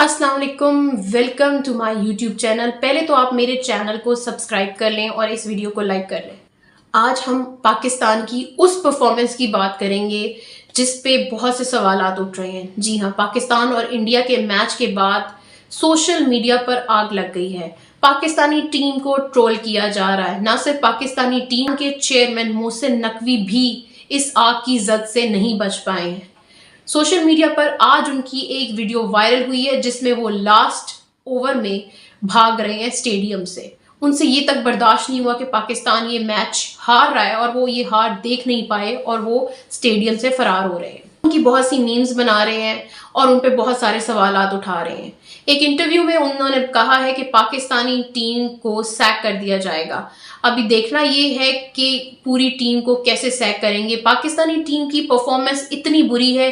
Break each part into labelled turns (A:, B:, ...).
A: अस्सलाम वालेकुम, welcome to my YouTube channel. पहले तो आप मेरे चैनल को सब्सक्राइब कर लें और इस वीडियो को लाइक कर लें। आज हम पाकिस्तान की उस परफॉर्मेंस की बात करेंगे जिस पे बहुत से सवालात उठ रहे हैं। जी हाँ, पाकिस्तान और इंडिया के मैच के बाद सोशल मीडिया पर आग लग गई है। पाकिस्तानी टीम को ट्रोल किया जा रहा है। ना सिर्फ पाकिस्तानी टीम के चेयरमैन मोहसिन नकवी भी इस आग की जद से नहीं बच पाए हैं। सोशल मीडिया पर आज उनकी एक वीडियो वायरल हुई है जिसमें वो लास्ट ओवर में भाग रहे हैं स्टेडियम से। उनसे ये तक बर्दाश्त नहीं हुआ कि पाकिस्तान ये मैच हार रहा है और वो ये हार देख नहीं पाए और वो स्टेडियम से फरार हो रहे हैं। उनकी बहुत सी मीम्स बना रहे हैं और उन पे बहुत सारे सवालात उठा रहे हैं। एक इंटरव्यू में उन्होंने कहा है कि पाकिस्तानी टीम को सैक कर दिया जाएगा। अभी देखना ये है कि पूरी टीम को कैसे सैक करेंगे। पाकिस्तानी टीम की परफॉर्मेंस इतनी बुरी है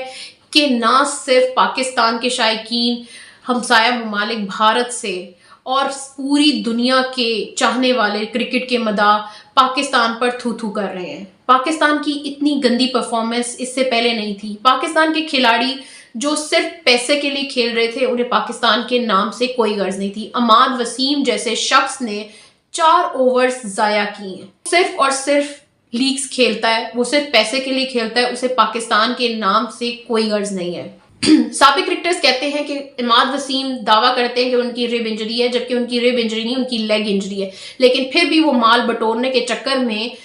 A: कि ना सिर्फ पाकिस्तान के शायकीन, हमसाया ममालिक भारत से और पूरी दुनिया के चाहने वाले क्रिकेट के मदाह पाकिस्तान पर थू थू कर रहे हैं। पाकिस्तान की इतनी गंदी परफॉर्मेंस इससे पहले नहीं थी। पाकिस्तान के खिलाड़ी जो सिर्फ पैसे के लिए खेल रहे थे, उन्हें पाकिस्तान के नाम से कोई गर्ज नहीं थी। अमाद वसीम जैसे शख्स ने 4 ओवर्स जाया किए हैं। सिर्फ और सिर्फ लीग्स खेलता है, वो सिर्फ पैसे के लिए खेलता है, उसे पाकिस्तान के नाम से कोई गर्ज नहीं है। साबिक क्रिकेटर्स कहते हैं कि इमाद वसीम दावा करते हैं कि उनकी रिब इंजरी है, जबकि उनकी रिब इंजरी नहीं, उनकी लेग इंजरी है। लेकिन फिर भी वो माल बटोरने के चक्कर में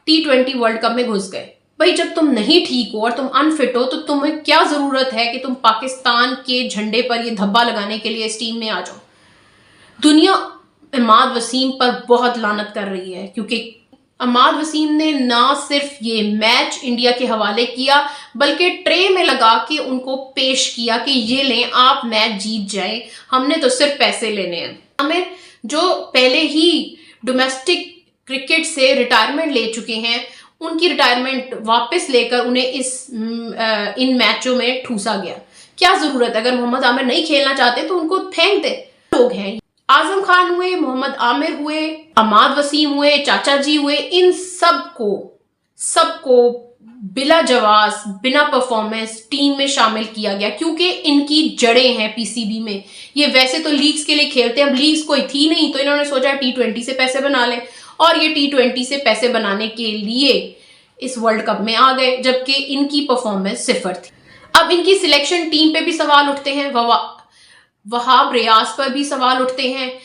A: T20 वर्ल्ड कप में घुस गए। भाई, जब तुम नहीं ठीक हो और तुम अनफिट हो तो तुम्हें क्या जरूरत है कि तुम पाकिस्तान के झंडे पर ये धब्बा लगाने के लिए इस टीम में आ जाओ। दुनिया इमाद वसीम पर बहुत लानत कर रही है क्योंकि अमाद वसीम ने ना सिर्फ ये मैच इंडिया के हवाले किया बल्कि ट्रे में लगा के उनको पेश किया कि ये लें, आप मैच जीत जाएं, हमने तो सिर्फ पैसे लेने हैं। हमें जो पहले ही डोमेस्टिक क्रिकेट से रिटायरमेंट ले चुके हैं, उनकी रिटायरमेंट वापस लेकर उन्हें इन मैचों में ठूसा गया। क्या जरूरत है? अगर मोहम्मद आमिर नहीं खेलना चाहते तो उनको फेंक दे। लोग हैं, आजम खान हुए, मोहम्मद आमिर हुए, अमाद वसीम हुए, चाचा जी हुए, इन सबको बिला जवाब, बिना परफॉर्मेंस टीम में शामिल किया गया क्योंकि इनकी जड़ें हैं पीसीबी में। ये वैसे तो लीग्स के लिए खेलते हैं, अब लीग्स कोई थी नहीं तो इन्होंने सोचा T20 से पैसे बना लें और ये T20 से पैसे बनाने के लिए इस वर्ल्ड कप में आ गए, जबकि इनकी परफॉर्मेंस सिफर थी। अब इनकी सिलेक्शन टीम पे भी सवाल उठते हैं, वहाब रियाज पर भी सवाल उठते हैं।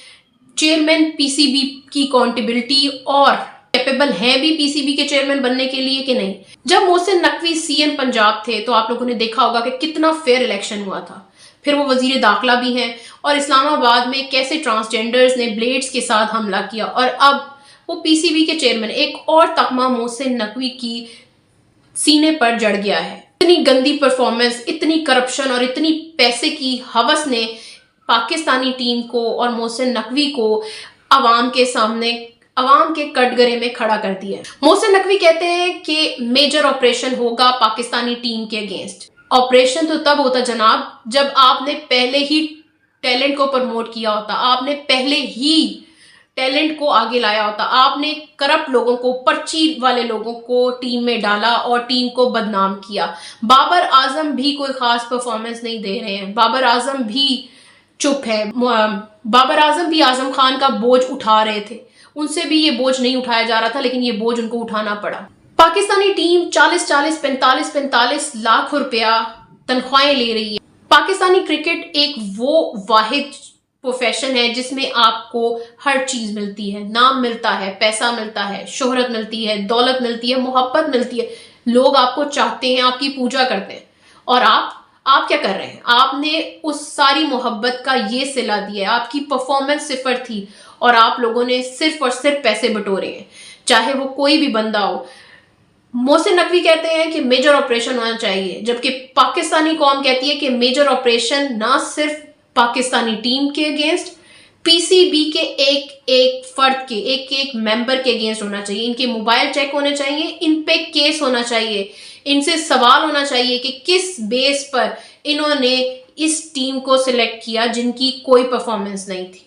A: चेयरमैन पीसीबी की अकाउंटेबिलिटी और कैपेबल हैं भी पीसीबी के चेयरमैन बनने के लिए कि नहीं। जब मोहसिन नकवी सीएम पंजाब थे तो आप लोगों ने देखा होगा कि कितना फेयर इलेक्शन हुआ था। फिर वो वजीर दाखिला भी हैं और इस्लामाबाद में कैसे ट्रांसजेंडर्स ने ब्लेड्स के साथ हमला किया और अब वो पीसीबी के चेयरमैन। एक और तकमा मोहसिन नकवी की सीने पर जड़ गया है। इतनी गंदी परफॉर्मेंस, इतनी करप्शन और इतनी पैसे की हवस ने पाकिस्तानी टीम को और मोहसिन नकवी को अवाम के सामने, अवाम के कटघरे में खड़ा कर दिया है। मोहसिन नकवी कहते हैं कि मेजर ऑपरेशन होगा पाकिस्तानी टीम के अगेंस्ट। ऑपरेशन तो तब होता जनाब जब आपने पहले ही टैलेंट को प्रमोट किया होता, आपने पहले ही टैलेंट को आगे लाया होता, आपने करप्ट लोगों को, पर्ची वाले लोगों को टीम में डाला और टीम को बदनाम किया। बाबर आजम भी कोई खास परफॉर्मेंस नहीं दे रहे हैं, बाबर आजम भी चुप है। बाबर आजम भी आजम खान का बोझ उठा रहे थे, उनसे भी ये बोझ नहीं उठाया जा रहा था, लेकिन ये बोझ उनको उठाना पड़ा। पाकिस्तानी टीम 40-40, 45-45 लाख रुपया तनख्वाहें ले रही है। पाकिस्तानी क्रिकेट एक वो वाहिद प्रोफेशन है जिसमें आपको हर चीज मिलती है। नाम मिलता है, पैसा मिलता है, शोहरत मिलती है, दौलत मिलती है, मोहब्बत मिलती है, लोग आपको चाहते हैं, आपकी पूजा करते हैं। और आप क्या कर रहे हैं? आपने उस सारी मोहब्बत का ये सिला दिया है। आपकी परफॉर्मेंस सिफर थी और आप लोगों ने सिर्फ और सिर्फ पैसे बटोरे हैं, चाहे वो कोई भी बंदा हो। मोहसिन नकवी कहते हैं कि मेजर ऑपरेशन होना चाहिए, जबकि पाकिस्तानी कौम कहती है कि मेजर ऑपरेशन ना सिर्फ पाकिस्तानी टीम के अगेंस्ट, पीसीबी के एक एक फर्द के, एक एक मेंबर के अगेंस्ट होना चाहिए। इनके मोबाइल चेक होने चाहिए, इन पे केस होना चाहिए, इनसे सवाल होना चाहिए कि किस बेस पर इन्होंने इस टीम को सिलेक्ट किया जिनकी कोई परफॉर्मेंस नहीं थी।